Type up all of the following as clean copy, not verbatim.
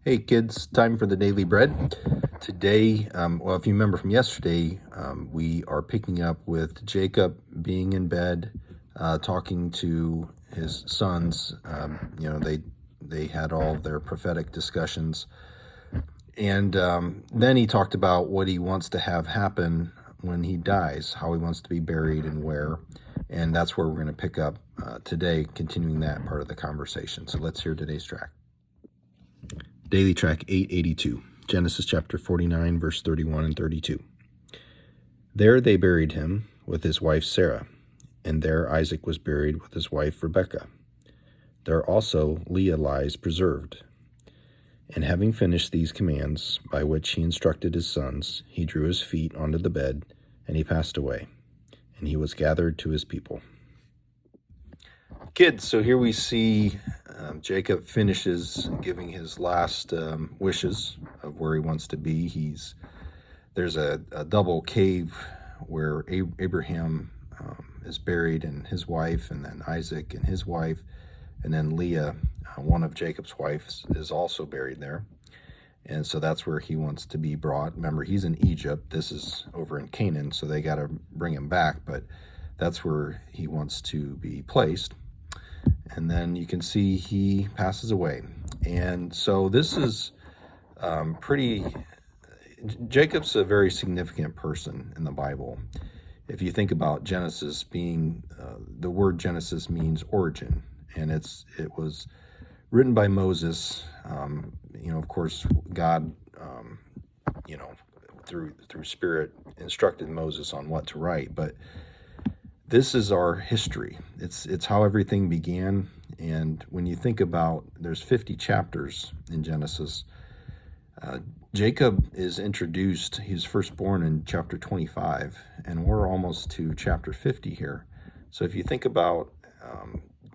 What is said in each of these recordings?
Hey kids, time for the daily bread. Today, if you remember from yesterday, we are picking up with Jacob being in bed, talking to his sons. They had all their prophetic discussions, and then he talked about what he wants to have happen when he dies, how he wants to be buried and where, and that's where we're going to pick up today, continuing that part of the conversation. So let's hear today's track. Daily Track 882, Genesis chapter 49, verse 31 and 32. There they buried him with his wife Sarah, and there Isaac was buried with his wife Rebekah. There also Leah lies preserved. And having finished these commands by which he instructed his sons, he drew his feet onto the bed, and he passed away, and he was gathered to his people. Kids, so here we see Jacob finishes giving his last wishes of where he wants to be. There's a double cave where Abraham is buried, and his wife, and then Isaac and his wife, and then Leah, one of Jacob's wives, is also buried there. And so that's where he wants to be brought. Remember, he's in Egypt. This is over in Canaan, so they got to bring him back, but that's where he wants to be placed. And then you can see he passes away. And so this is Jacob's a very significant person in the Bible. If you think about Genesis being, the word Genesis means origin, and it was written by Moses. Of course, God, through Spirit instructed Moses on what to write, but this is our history. It's how everything began. And when you think about, there's 50 chapters in Genesis. Jacob is introduced, he's first born in chapter 25, and we're almost to chapter 50 here. So if you think about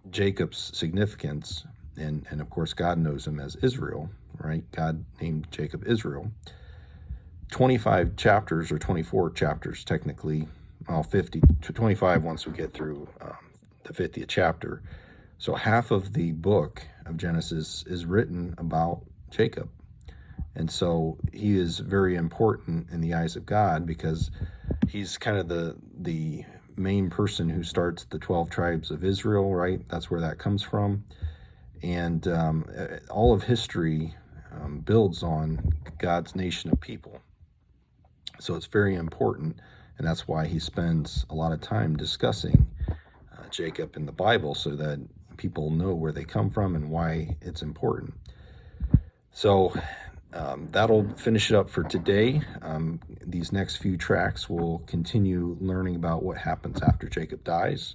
Jacob's significance, and of course God knows him as Israel, right? God named Jacob Israel. 25 chapters, or 24 chapters technically, 50 to 25 once we get through the 50th chapter. So half of the book of Genesis is written about Jacob. And so he is very important in the eyes of God because he's kind of the main person who starts the 12 tribes of Israel, right? That's where that comes from. And all of history builds on God's nation of people. So it's very important. And that's why he spends a lot of time discussing Jacob in the Bible, so that people know where they come from and why it's important. So that'll finish it up for today. These next few tracks will continue learning about what happens after Jacob dies.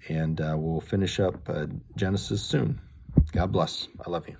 And we'll finish up Genesis soon. God bless. I love you.